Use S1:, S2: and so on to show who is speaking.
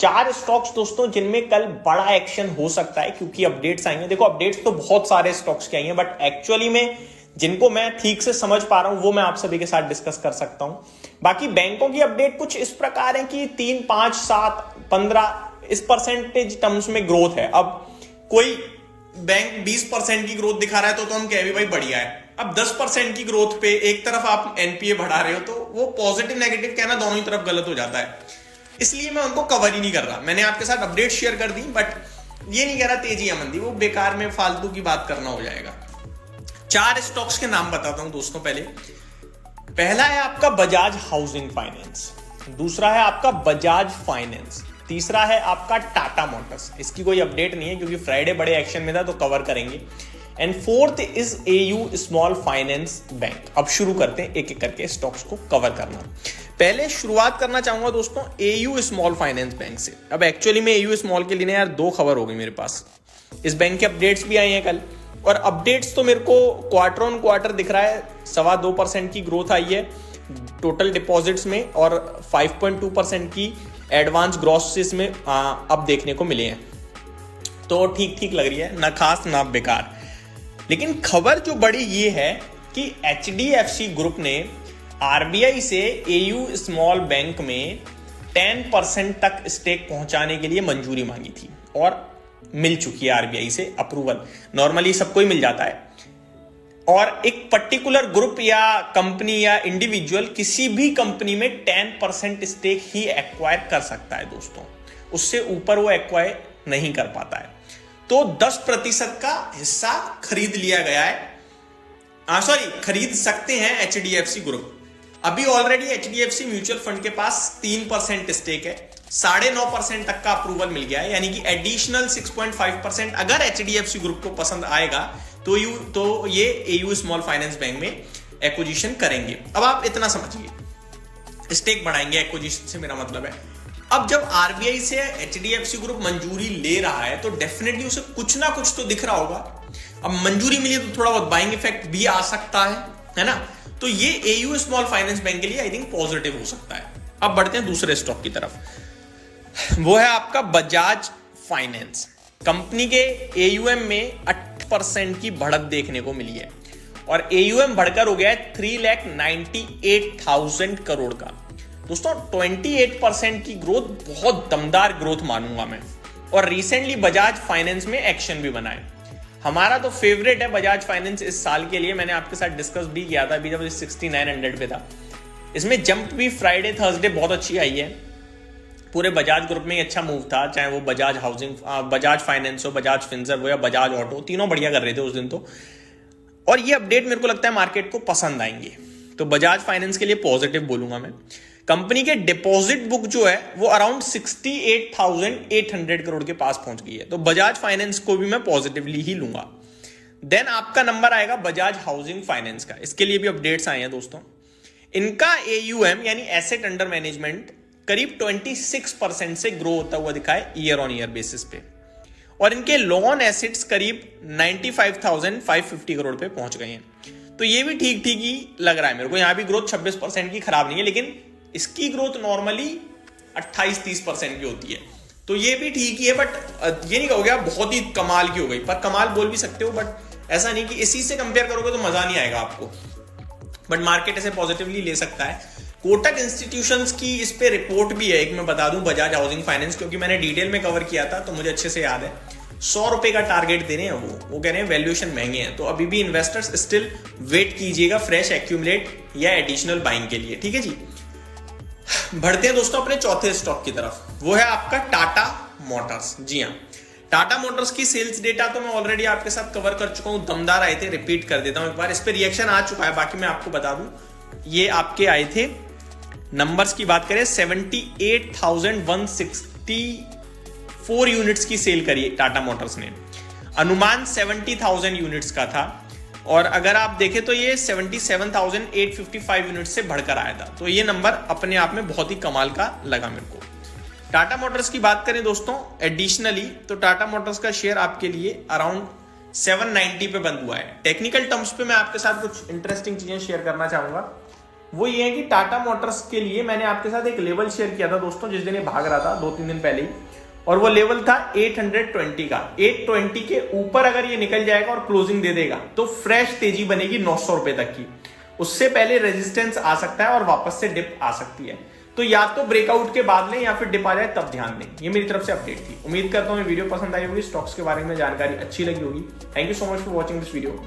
S1: 4 stocks दोस्तों जिनमें कल बड़ा एक्शन हो सकता है क्योंकि अपडेट्स आएंगे। देखो अपडेट्स तो बहुत सारे स्टॉक्स के आएंगे, बट एक्चुअली में जिनको मैं ठीक से समझ पा रहा हूं वो मैं आप सभी के साथ डिस्कस कर सकता हूं। बाकी बैंकों की अपडेट कुछ इस प्रकार है कि 3, 5, 7, 15 इस परसेंटेज टर्म्स में ग्रोथ है। अब कोई बैंक 20% की ग्रोथ दिखा रहा है तो हम कह भी भाई बढ़िया है। अब 10% की ग्रोथ पे एक तरफ आप एनपीए बढ़ा रहे हो तो वो पॉजिटिव नेगेटिव कहना दोनों ही तरफ गलत हो जाता है, इसलिए मैं उनको कवर ही नहीं कर रहा। मैंने आपके साथ अपडेट शेयर कर दी, बट ये नहीं कह रहा तेजी या मंदी, वो बेकार में फालतू की बात करना हो जाएगा। 4 स्टॉक्स के नाम बताता हूं दोस्तों। पहला है आपका बजाज हाउसिंग फाइनेंस, दूसरा है आपका बजाज फाइनेंस, तीसरा है आपका टाटा मोटर्स। इसकी कोई अपडेट नहीं है क्योंकि फ्राइडे बड़े एक्शन में था तो कवर करेंगे। And fourth is AU small finance bank. अब शुरू करते हैं एक एक करके स्टॉक्स को कवर करना। पहले शुरुआत करना चाहूंगा दोस्तों एयू स्मॉल फाइनेंस बैंक से। अब एक्चुअली में एयू स्मॉल के लिए यार 2 खबर हो गई मेरे पास। इस बैंक के अपडेट्स भी आए हैं कल, और अपडेट्स तो मेरे को क्वार्टर ऑन क्वार्टर दिख रहा है 2.25% की ग्रोथ आई है टोटल डिपॉजिट्स में, और 5.2% की एडवांस ग्रॉसेस में अब देखने को मिले हैं। तो ठीक ठीक लग रही है, ना खास ना बेकार। लेकिन खबर जो बड़ी ये है कि एचडीएफसी ग्रुप ने आरबीआई से एयू स्मॉल बैंक में 10% तक स्टेक पहुंचाने के लिए मंजूरी मांगी थी और मिल चुकी है आरबीआई से अप्रूवल। नॉर्मली सबको ही मिल जाता है, और एक पर्टिकुलर ग्रुप या कंपनी या इंडिविजुअल किसी भी कंपनी में 10% स्टेक ही एक्वायर कर सकता है दोस्तों, उससे ऊपर वो एक्वायर नहीं कर पाता है। तो 10% का हिस्सा खरीद लिया गया है, खरीद सकते हैं एचडीएफसी ग्रुप। अभी ऑलरेडी एचडीएफसी म्यूचुअल फंड के पास 3% स्टेक है, 9.5% तक का अप्रूवल मिल गया है, यानी कि एडिशनल 6.5% अगर एचडीएफसी ग्रुप को पसंद आएगा तो ये एयू स्मॉल फाइनेंस बैंक में एक्विजिशन करेंगे। अब आप इतना समझिए, स्टेक बढ़ाएंगे, एक्विजिशन से मेरा मतलब है अब जब आरबीआई से एचडीएफसी ग्रुप मंजूरी ले रहा है तो डेफिनेटली उसे कुछ ना कुछ तो दिख रहा होगा। अब मंजूरी मिली तो थोड़ा बहुत बाइंग इफेक्ट भी आ सकता है ना। तो ये एयू स्मॉल फाइनेंस बैंक के लिए आई थिंक पॉजिटिव हो सकता है। अब बढ़ते हैं दूसरे स्टॉक की तरफ, वो है आपका बजाज फाइनेंस। कंपनी के एयूएम में 8% की बढ़त देखने को मिली है, और एयूएम बढ़कर हो गया है 3,98,000 करोड़ का। दोस्तों 28% की ग्रोथ बहुत दमदार ग्रोथ मानूंगा मैं। और रिसेंटली बजाज फाइनेंस में एक्शन भी बना है। हमारा तो फेवरेट है बजाज फाइनेंस इस साल के लिए, मैंने आपके साथ डिस्कस भी किया था अभी जब 6900 पे था। इसमें जंप भी फ्राइडे थर्सडे बहुत अच्छी आई है, पूरे बजाज ग्रुप में अच्छा मूव था, चाहे वो बजाज हाउसिंग, बजाज फाइनेंस हो, बजाज फिंसर्व हो या बजाज ऑटो, तीनों बढ़िया कर रहे थे उस दिन तो। और ये अपडेट मेरे को लगता है मार्केट को पसंद आएंगे, तो बजाज फाइनेंस के लिए पॉजिटिव बोलूंगा मैं। कंपनी के डिपॉजिट बुक जो है वो अराउंड 68,800 करोड़ के पास पहुंच गई है, तो बजाज फाइनेंस को भी मैं पॉजिटिवली ही लूंगा। देन आपका नंबर आएगा बजाज हाउसिंग फाइनेंस का। इसके लिए भी अपडेट्स आए हैं दोस्तों। इनका एयूएम यानी एसेट अंडर मैनेजमेंट करीब 26% से ग्रो होता हुआ दिखा है ईयर ऑन ईयर बेसिस पे, और इनके लोन एसेट्स करीब 95,550 करोड़ पे पहुंच गए हैं। तो ये भी ठीक ठीक ही लग रहा है मेरे को। यहां भी ग्रोथ 26% की खराब नहीं है, लेकिन इसकी ग्रोथ नॉर्मली 28-30% की होती है, तो ये भी ठीक ही है। बट ये नहीं कहोगे आप बहुत ही कमाल की हो गई, पर कमाल बोल भी सकते हो, बट ऐसा नहीं कि इसी से कंपेयर करोगे तो मजा नहीं आएगा आपको। बट मार्केट ऐसे पॉजिटिवली ले सकता है। कोटक इंस्टीट्यूशंस की इस पे रिपोर्ट भी है एक, मैं बता दूं, बजाज हाउसिंग फाइनेंस, क्योंकि मैंने डिटेल में कवर किया था तो मुझे अच्छे से याद है। 100 रुपए का टारगेट दे रहे हैं वो कह रहे हैं वैल्यूएशन महंगे हैं, तो अभी भी इन्वेस्टर्स स्टिल वेट कीजिएगा फ्रेश एक्यूमुलेट या एडिशनल बाइंग के लिए, ठीक है जी। बढ़ते हैं दोस्तों अपने चौथे स्टॉक की तरफ, वो है आपका टाटा मोटर्स। जी हाँ, टाटा मोटर्स की सेल्स डेटा तो मैं ऑलरेडी आपके साथ कवर कर चुका हूं, दमदार आए थे, रिपीट कर देता हूं एक बार। इस पे रिएक्शन आ चुका है, बाकी मैं आपको बता दूं ये आपके आए थे। नंबर्स की बात करें 78,164 यूनिट्स की सेल करी टाटा मोटर्स ने, अनुमान 70,000 यूनिट्स का था, और अगर आप देखें तो ये 77,855 यूनिट से बढ़कर आया था। तो ये नंबर अपने आप में बहुत ही कमाल का लगा मेरे को। टाटा मोटर्स की बात करें दोस्तों एडिशनली, तो टाटा मोटर्स का शेयर आपके लिए अराउंड 790 पे बंद हुआ है। टेक्निकल टर्म्स पे मैं आपके साथ कुछ इंटरेस्टिंग चीजें शेयर करना चाहूंगा। वो ये है कि टाटा मोटर्स के लिए मैंने आपके साथ एक लेवल शेयर किया था दोस्तों, जिस दिन ये भाग रहा था 2-3 दिन पहले ही, और वो लेवल था 820 का। 820 के ऊपर अगर ये निकल जाएगा और क्लोजिंग दे देगा तो फ्रेश तेजी बनेगी 900 रुपए तक की। उससे पहले रेजिस्टेंस आ सकता है और वापस से डिप आ सकती है। तो या तो ब्रेकआउट के बाद लें या फिर डिप आ जाए तब ध्यान दें। ये मेरी तरफ से अपडेट थी। उम्मीद करता हूं ये वीडियो पसंद आई होगी, स्टॉक्स के बारे में जानकारी अच्छी लगी होगी। Thank you so much for watching this video.